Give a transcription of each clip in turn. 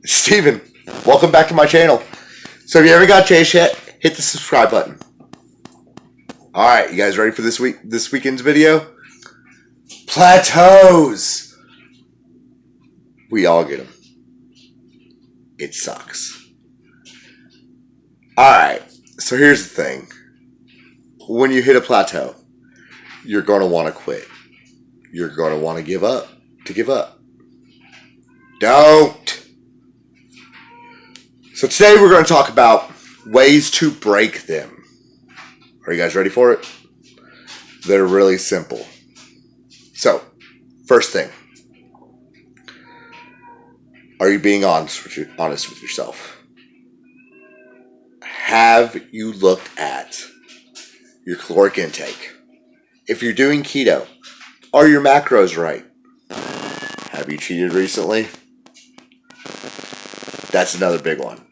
Steven, welcome back to my channel. So if you haven't got changed yet, hit the subscribe button. Alright, you guys ready for this weekend's video? Plateaus! We all get them. It sucks. Alright, so here's the thing. When you hit a plateau, you're going to want to quit. You're going to want to give up. Don't! So today we're going to talk about ways to break them. Are you guys ready for it? They're really simple. So, first thing. Are you being honest with yourself? Have you looked at your caloric intake? If you're doing keto, are your macros right? Have you cheated recently? That's another big one.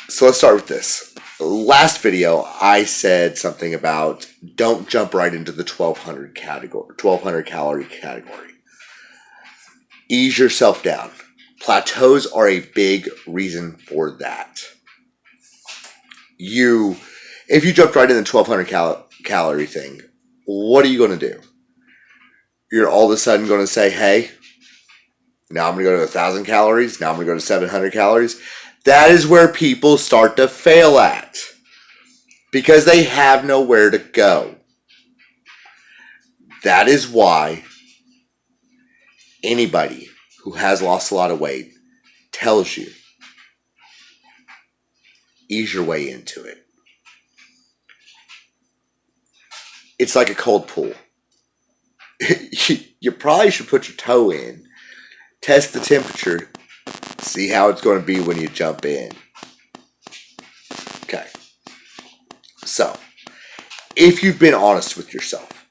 So let's start with this. Last video, I said something about don't jump right into the 1200 calorie category. Ease yourself down. Plateaus are a big reason for that. If you jumped right in the 1200 calorie thing, what are you going to do? You're all of a sudden going to say, hey, now I'm going to go to 1,000 calories. Now I'm going to go to 700 calories. That is where people start to fail at because they have nowhere to go. That is why anybody who has lost a lot of weight tells you, ease your way into it. It's like a cold pool. You probably should put your toe in, test the temperature, see how it's going to be when you jump in. Okay. So, if you've been honest with yourself,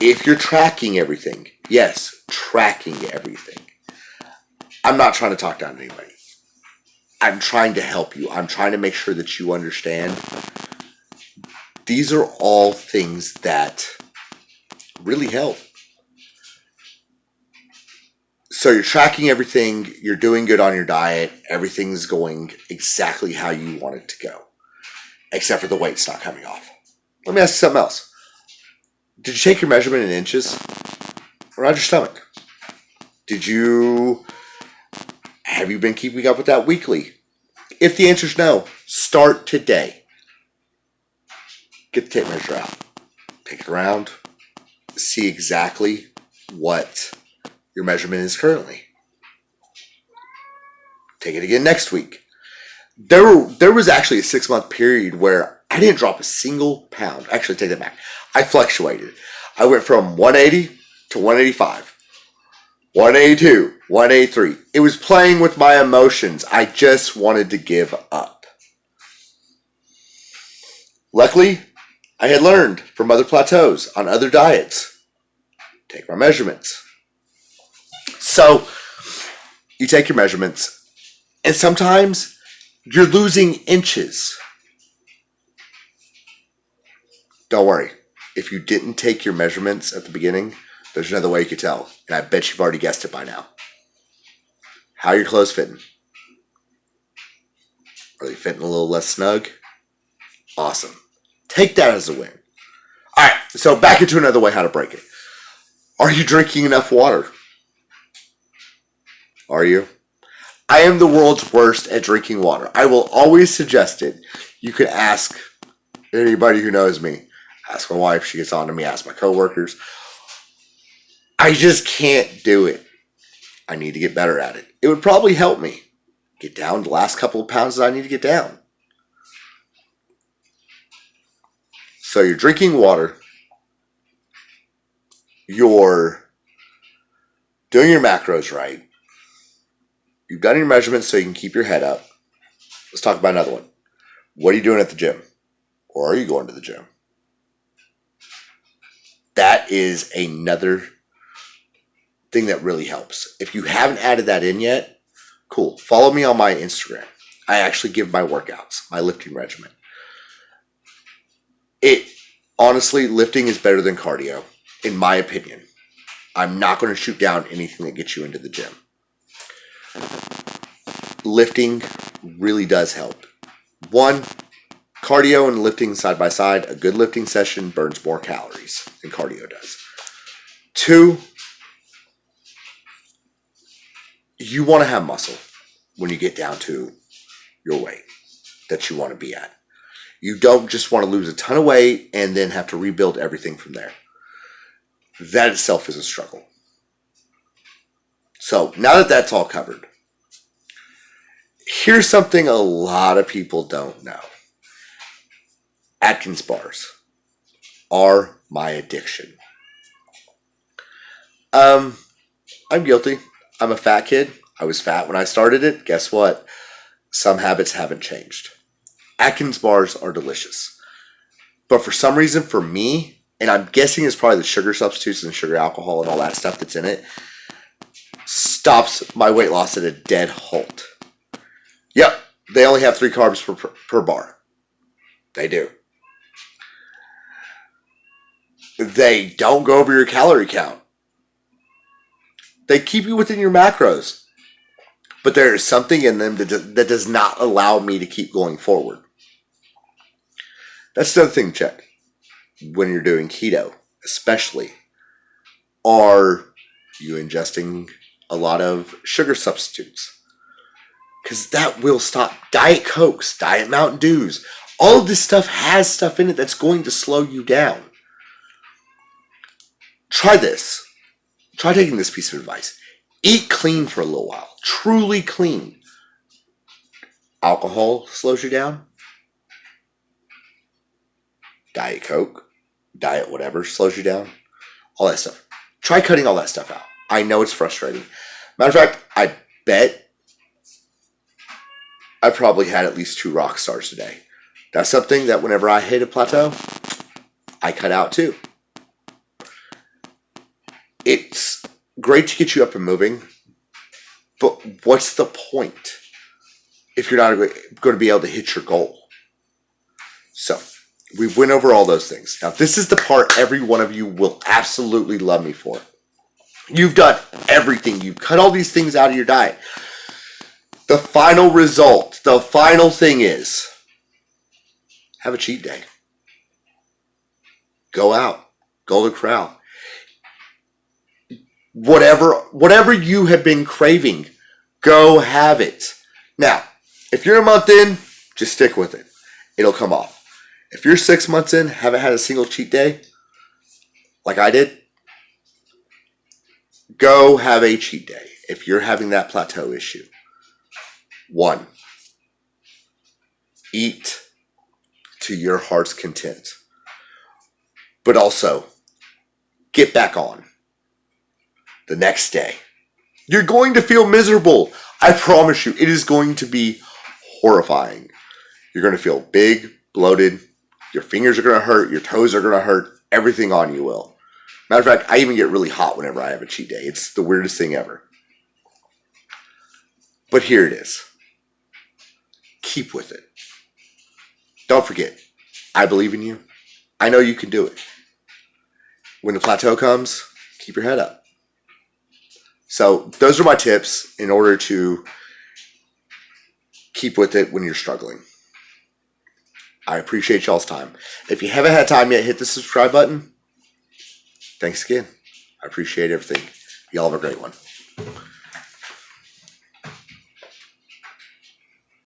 if you're tracking everything, yes, tracking everything. I'm not trying to talk down to anybody. I'm trying to help you. I'm trying to make sure that you understand. These are all things that really help. So you're tracking everything, you're doing good on your diet, everything's going exactly how you want it to go. Except for the weight's not coming off. Let me ask you something else. Did you take your measurement in inches? Around your stomach? Have you been keeping up with that weekly? If the answer is no, start today. Get the tape measure out. Take it around. See exactly what your measurement is currently. Take it again next week. There was actually a 6-month period where I didn't drop a single pound. Actually, take that back. I fluctuated. I went from 180 to 185, 182, 183. It was playing with my emotions. I just wanted to give up. Luckily, I had learned from other plateaus on other diets. Take my measurements. So, you take your measurements, and sometimes you're losing inches. Don't worry. If you didn't take your measurements at the beginning, there's another way you could tell, and I bet you've already guessed it by now. How are your clothes fitting? Are they fitting a little less snug? Awesome. Take that as a win. Alright, so back into another way how to break it. Are you drinking enough water? Are you? I am the world's worst at drinking water. I will always suggest it. You could ask anybody who knows me. Ask my wife, she gets on to me. Ask my coworkers. I just can't do it. I need to get better at it. It would probably help me get down the last couple of pounds that I need to get down. So you're drinking water. You're doing your macros right. You've done your measurements so you can keep your head up. Let's talk about another one. What are you doing at the gym? Or are you going to the gym? That is another thing that really helps. If you haven't added that in yet, cool. Follow me on my Instagram. I actually give my workouts, my lifting regimen. Honestly, lifting is better than cardio, in my opinion. I'm not going to shoot down anything that gets you into the gym. lifting really does help. One, cardio and lifting side by side. A good lifting session burns more calories than cardio does. Two, you want to have muscle when you get down to your weight that you want to be at. You don't just want to lose a ton of weight and then have to rebuild everything from there. That itself is a struggle. So now that that's all covered, here's something a lot of people don't know. Atkins bars are my addiction. I'm guilty. I'm a fat kid. I was fat when I started it. Guess what? Some habits haven't changed. Atkins bars are delicious. But for some reason, for me, and I'm guessing it's probably the sugar substitutes and sugar alcohol and all that stuff that's in it, stops my weight loss at a dead halt. Yep, they only have 3 carbs per bar. They do. They don't go over your calorie count. They keep you within your macros. But there is something in them that does not allow me to keep going forward. That's the other thing to check when you're doing keto, especially. Are you ingesting a lot of sugar substitutes? Because that will stop. Diet Cokes, Diet Mountain Dews, all of this stuff has stuff in it that's going to slow you down. Try this. Try taking this piece of advice. Eat clean for a little while. Truly clean. Alcohol slows you down. Diet Coke, Diet whatever slows you down. All that stuff. Try cutting all that stuff out. I know it's frustrating. Matter of fact, I bet I probably had at least 2 rock stars today. That's something that whenever I hit a plateau, I cut out too. It's great to get you up and moving, but what's the point if you're not going to be able to hit your goal? So, we went over all those things. Now, this is the part every one of you will absolutely love me for. You've done everything. You've cut all these things out of your diet. The final result, the final thing is, have a cheat day. Go out. Golden Corral. Whatever you have been craving, go have it. Now, if you're a month in, just stick with it. It'll come off. If you're 6 months in, haven't had a single cheat day, like I did, go have a cheat day if you're having that plateau issue. 1, eat to your heart's content. But also, get back on. The next day, you're going to feel miserable. I promise you, it is going to be horrifying. You're going to feel big, bloated. Your fingers are going to hurt. Your toes are going to hurt. Everything on you will. Matter of fact, I even get really hot whenever I have a cheat day. It's the weirdest thing ever. But here it is. Keep with it. Don't forget, I believe in you. I know you can do it. When the plateau comes, keep your head up. So those are my tips in order to keep with it when you're struggling. I appreciate y'all's time. If you haven't had time yet, hit the subscribe button. Thanks again. I appreciate everything. Y'all have a great one.